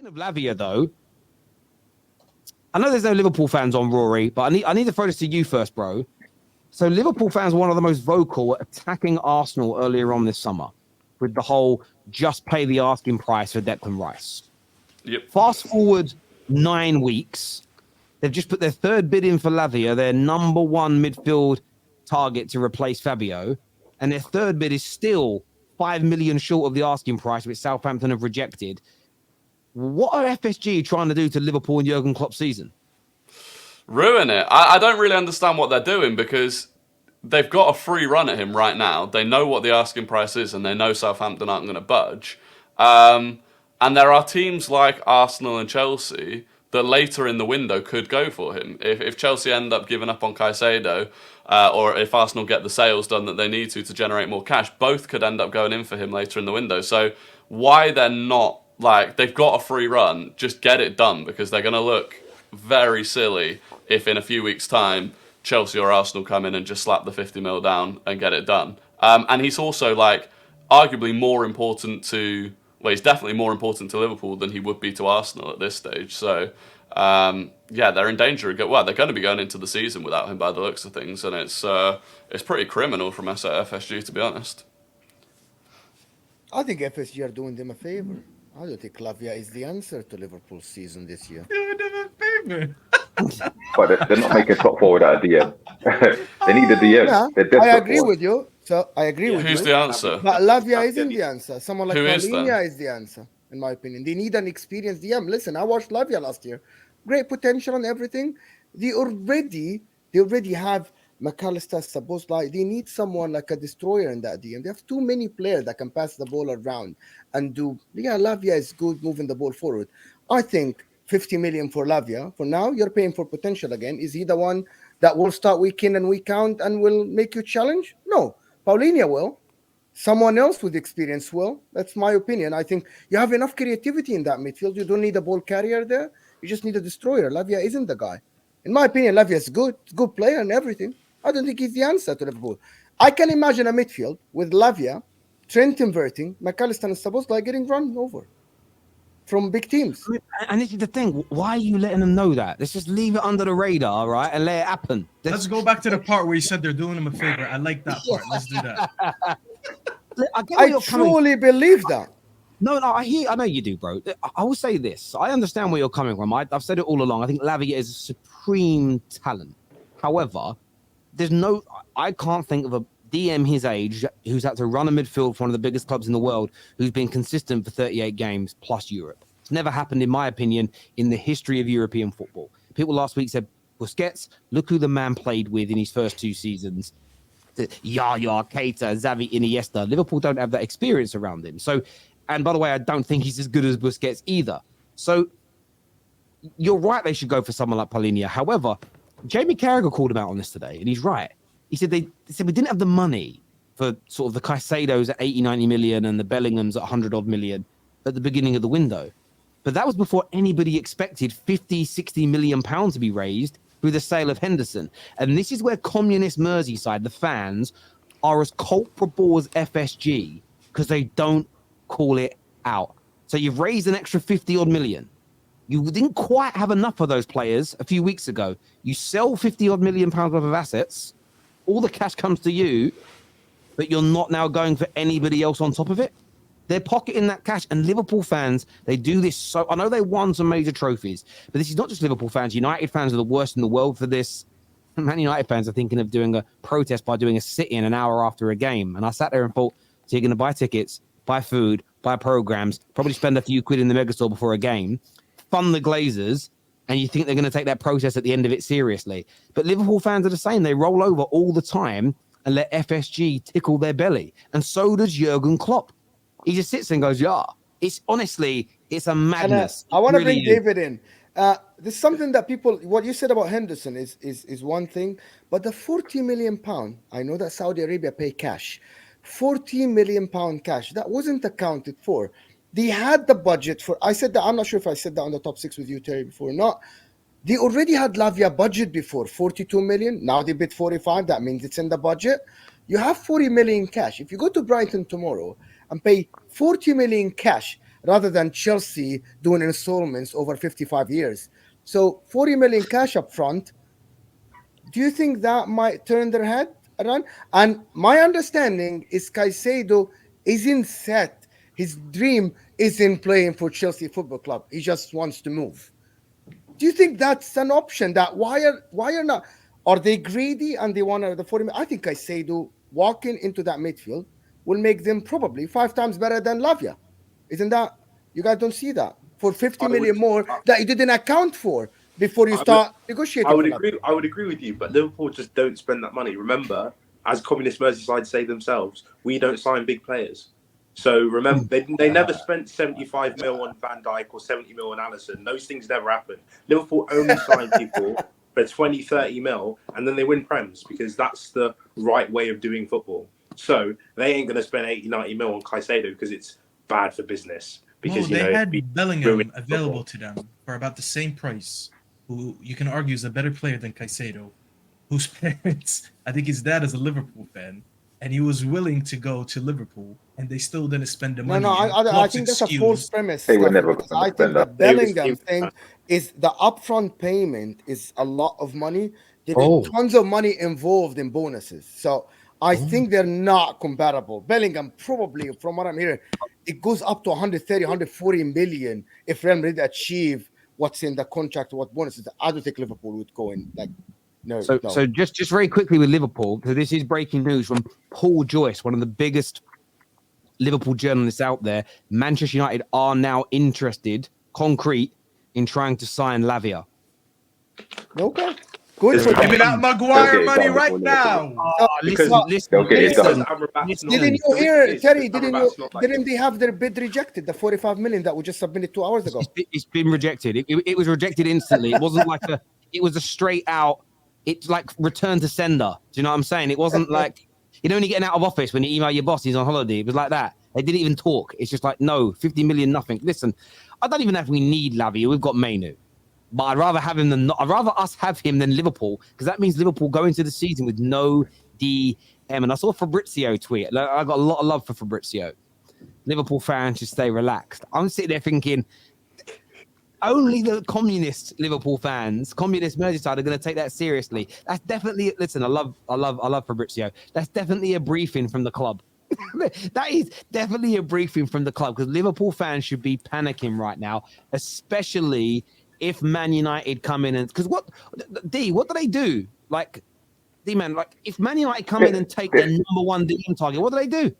Speaking of Lavia, though, I know there's no Liverpool fans on, Rory, but I need to throw this to you first, bro. So Liverpool fans were one of the most vocal at attacking Arsenal earlier on this summer with the whole just pay the asking price for Declan Rice. Yep. Fast forward 9 weeks, they've just put their third bid in for Lavia, their number one midfield target to replace Fabio, and their third bid is still 5 million short of the asking price, which Southampton have rejected. What are FSG trying to do to Liverpool and Jurgen Klopp's season? Ruin it. I don't really understand what they're doing because they've got a free run at him right now. They know what the asking price is and they know Southampton aren't going to budge. And there are teams like Arsenal and Chelsea that later in the window could go for him. If Chelsea end up giving up on Caicedo, or if Arsenal get the sales done that they need to generate more cash, both could end up going in for him later in the window. So why they're not, like, they've got a free run, just get it done, because they're going to look very silly if in a few weeks' time Chelsea or Arsenal come in and just slap the 50 mil down and get it done. And he's also, like, arguably more important to, well, he's definitely more important to Liverpool than he would be to Arsenal at this stage. So, yeah, they're in danger. Well, they're going to be going into the season without him by the looks of things, and it's pretty criminal from FSG, to be honest. I think FSG are doing them a favor. I don't think Lavia is the answer to Liverpool's season this year. Doing them a favor. But they're not making top forward out of DM. They need a DM. Yeah, I agree with you. So I agree with you. Who's the answer? But Lavia isn't the answer. Someone like Paulinho is the answer, in my opinion. They need an experienced DM. Listen, I watched Lavia last year. Great potential and everything. They already have McAllister, Szoboszlai. They need someone like a destroyer in that DM. They have too many players that can pass the ball around and do. Yeah, Lavia is good moving the ball forward. I think 50 million for Lavia. For now, you're paying for potential again. Is he the one that will start week in and week out and will make you challenge? No. Paulinho will. Someone else with experience will. That's my opinion. I think you have enough creativity in that midfield. You don't need a ball carrier there. You just need a destroyer. Lavia isn't the guy. In my opinion, Lavia is good. Good player and everything. I don't think he's the answer to Liverpool. I can imagine a midfield with Lavia, Trent inverting, McAllister and Szoboszlai getting run over from big teams. And this is the thing. Why are you letting them know that? Let's just leave it under the radar, right, and let it happen. Let's go back to the part where you said they're doing him a favor. I like that part. Let's do that. I truly believe that. No, I know you do, bro. I will say this. I understand where you're coming from. I've said it all along. I think Lavia is a supreme talent. However, I can't think of a DM his age who's had to run a midfield for one of the biggest clubs in the world who's been consistent for 38 games plus Europe. It's never happened, in my opinion, in the history of European football. People last week said, Busquets, look who the man played with in his first 2 seasons. Yaya, Keita, Xavi, Iniesta. Liverpool don't have that experience around him. So, and by the way, I don't think he's as good as Busquets either. So you're right, they should go for someone like Paulinho. However, Jamie Carragher called him out on this today, and he's right. He said they said we didn't have the money for sort of the Caicedos at 80, 90 million and the Bellinghams at 100 odd million at the beginning of the window. But that was before anybody expected 50, 60 million pounds to be raised through the sale of Henderson. And this is where communist Merseyside, the fans, are as culpable as FSG because they don't call it out. So you've raised an extra 50 odd million. You didn't quite have enough of those players a few weeks ago. You sell 50 odd million pounds worth of assets. All the cash comes to you, but you're not now going for anybody else on top of it. They're pocketing that cash, and Liverpool fans, they do this. So I know they won some major trophies, but this is not just Liverpool fans. United fans are the worst in the world for this. Man United fans are thinking of doing a protest by doing a sit-in an hour after a game. And I sat there and thought, so you're going to buy tickets, buy food, buy programs, probably spend a few quid in the megastore before a game, fund the Glazers, and you think they're going to take that protest at the end of it seriously. But Liverpool fans are the same. They roll over all the time and let FSG tickle their belly. And so does Jurgen Klopp. He just sits and goes, yeah. It's honestly, it's a madness. And, I want to bring David in. There's something that people, what you said about Henderson is one thing, but the 40 million pound, I know that Saudi Arabia pay cash, 40 million pound cash, that wasn't accounted for. They had the budget for, I said that, I'm not sure if I said that on the top 6 with you, Terry, before or not. They already had Lavia budget before, 42 million. Now they bid 45. That means it's in the budget. You have 40 million cash. If you go to Brighton tomorrow and pay 40 million cash rather than Chelsea doing installments over 55 years. So 40 million cash up front. Do you think that might turn their head around? And my understanding is Caicedo isn't set. His dream isn't playing for Chelsea Football Club. He just wants to move. Do you think that's an option? That why are not? Are they greedy and they want the 40 million? I think Caicedo walking into that midfield will make them probably 5 times better than Lavia. Isn't that? You guys don't see that for 50 million more that you didn't account for before you start negotiating. I would agree. I would agree with you, but Liverpool just don't spend that money. Remember, as Communist Merseyside say themselves, we don't sign big players. So remember, they never spent 75 mil on Van Dijk or 70 mil on Alisson. Those things never happen. Liverpool only sign people for 20, 30 mil, and then they win Prems because that's the right way of doing football. So they ain't going to spend 80, 90 mil on Caicedo because it's bad for business. Because they had Bellingham available to them for about the same price, who you can argue is a better player than Caicedo, whose parents, I think his dad is a Liverpool fan, and he was willing to go to Liverpool, and they still didn't spend the money. I think that's a false premise. They were never I think the Bellingham thing is the upfront payment is a lot of money. There is tons of money involved in bonuses. So I think they're not comparable. Bellingham probably, from what I'm hearing, it goes up to 130, 140 million if Real Madrid achieve what's in the contract, what bonuses. I don't think Liverpool would go in like. No. So just very quickly with Liverpool, because this is breaking news from Paul Joyce, one of the biggest Liverpool journalists out there. Manchester United are now interested, concrete, in trying to sign Lavia. Okay. Good for Give me that Maguire money right now. Listen. Didn't you hear, Terry? Didn't they have their bid rejected? The 45 million that we just submitted 2 hours ago. It's been rejected. It was rejected instantly. It wasn't like it was a straight out. It's like return to sender. Do you know what I'm saying? It wasn't like you're only getting out of office when you email your boss he's on holiday. It was like that. They didn't even talk. It's just like, no, 50 million, nothing. Listen, I don't even know if we need Lavia. We've got Mainu. But I'd rather have him than not. I'd rather us have him than Liverpool, because that means Liverpool go into the season with no DM. And I saw Fabrizio tweet. I got a lot of love for Fabrizio. Liverpool fans should stay relaxed. I'm sitting there thinking, only the communist Liverpool fans, communist Merseyside, are going to take that seriously. That's definitely. Listen, I love Fabrizio. That's definitely a briefing from the club. That is definitely a briefing from the club, because Liverpool fans should be panicking right now, especially if Man United come in and what do they do? Like, D-man, like if Man United come in and take their number one DM target, what do?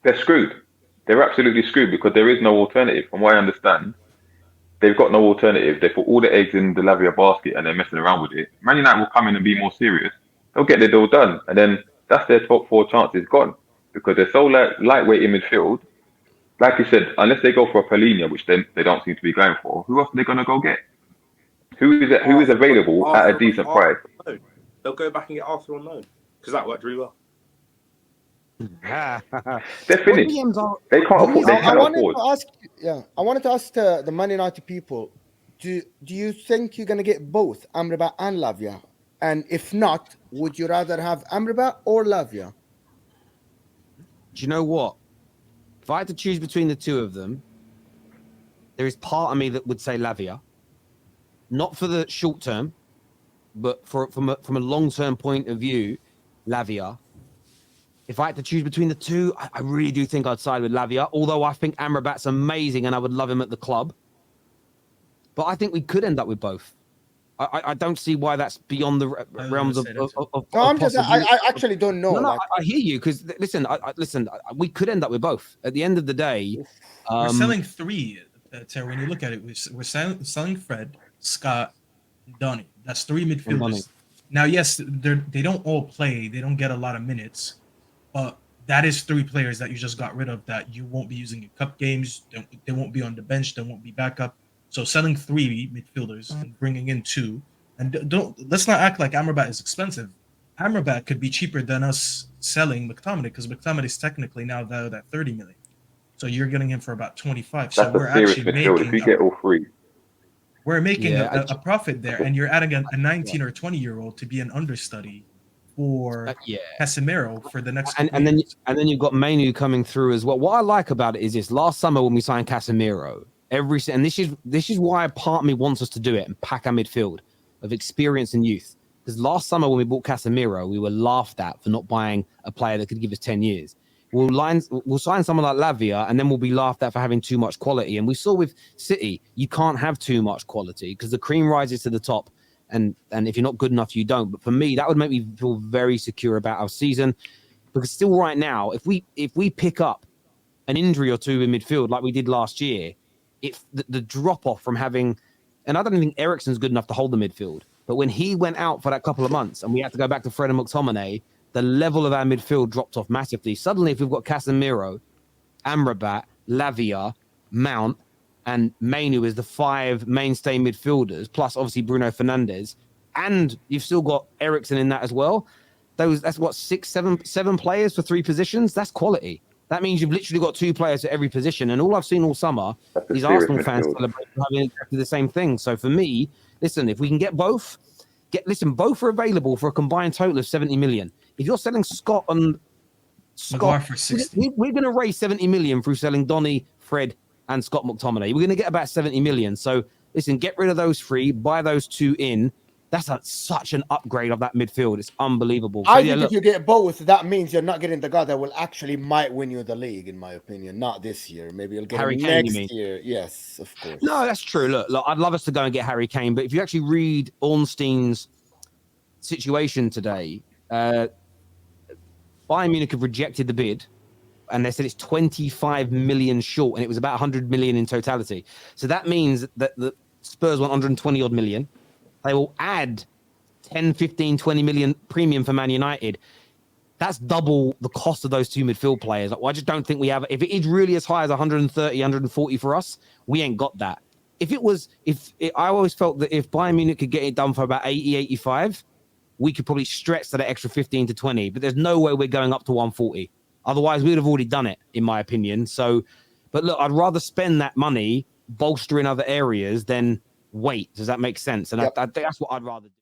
They're screwed. They're absolutely screwed because there is no alternative. From what I understand, they've got no alternative. They put all the eggs in the Lavia basket and they're messing around with it. Man United will come in and be more serious. They'll get their deal done, and then that's their top 4 chances gone because they're so lightweight in midfield. Like you said, unless they go for a Palhinha, which they don't seem to be going for, who else are they going to go get? Who is available at a decent price? They'll go back and get Arthur on loan because that worked really well. They're finished. They can't afford. They cannot afford. I wanted to ask the Man United people: Do you think you're going to get both Amrabat and Lavia? And if not, would you rather have Amrabat or Lavia? Do you know what? If I had to choose between the two of them, there is part of me that would say Lavia, not for the short term, but from a long term point of view, Lavia. If I had to choose between the two, I really do think I'd side with Lavia. Although I think Amrabat's amazing and I would love him at the club, but I think we could end up with both. I don't see why that's beyond the realms of I actually don't know. No, I hear you, because listen, we could end up with both. At the end of the day, we're selling 3. Terry, when you look at it, we're selling Fred, Scott, Donny. That's 3 midfielders. Now, yes, they don't all play. They don't get a lot of minutes, but that is 3 players that you just got rid of that you won't be using in cup games. They won't be on the bench. They won't be backup. So selling 3 midfielders and bringing in 2, and let's not act like Amrabat is expensive. Amrabat could be cheaper than us selling McTominay, because McTominay is technically now valued at 30 million. So you're getting him for about 25. That's so we're actually making. If you get all 3, we're making a profit there, and you're adding a 19 or 20-year-old to be an understudy for Yeah. Casemiro for the next And then you've got Mainu coming through as well. What I like about it is this: last summer when we signed Casemiro, and this is why part of me wants us to do it and pack our midfield of experience and youth. Because last summer when we bought Casemiro, we were laughed at for not buying a player that could give us 10 years. We'll sign someone like Lavia, and then we'll be laughed at for having too much quality. And we saw with City, you can't have too much quality because the cream rises to the top. And if you're not good enough, you don't. But for me, that would make me feel very secure about our season. Because still right now, if we pick up an injury or two in midfield like we did last year, the drop-off from having... And I don't think Eriksen's good enough to hold the midfield. But when he went out for that couple of months and we had to go back to Fred and McTominay, the level of our midfield dropped off massively. Suddenly, if we've got Casemiro, Amrabat, Lavia, Mount, and Mainu as the 5 mainstay midfielders, plus obviously Bruno Fernandes, and you've still got Eriksen in that as well. That's what, 7 players for 3 positions. That's quality. That means you've literally got 2 players at every position. And all I've seen all summer is Arsenal fans celebrate having exactly the same thing. So for me, listen, if we can get both, both are available for a combined total of 70 million. If you're selling Scott for 60, we're going to raise 70 million through selling Donny, Fred, and Scott McTominay. We're going to get about 70 million. So listen, get rid of those 3, buy those 2 in. That's such an upgrade of that midfield. It's unbelievable. So, I think if you get both, that means you're not getting the guy that will actually might win you the league, in my opinion. Not this year. Maybe you'll get Harry him Kane, next year. Yes, of course. No, that's true. Look, I'd love us to go and get Harry Kane, but if you actually read Ornstein's situation today, Bayern Munich have rejected the bid, and they said it's 25 million short, and it was about 100 million in totality. So that means that the Spurs want 120 odd million. They will add 10, 15, 20 million premium for Man United. That's double the cost of those 2 midfield players. I just don't think we have. If it is really as high as 130, 140 for us, we ain't got that. I always felt that if Bayern Munich could get it done for about 80, 85, we could probably stretch to that extra 15 to 20. But there's no way we're going up to 140. Otherwise, we would have already done it, in my opinion. So, but look, I'd rather spend that money bolstering other areas than wait. Does that make sense? And I think that's what I'd rather do.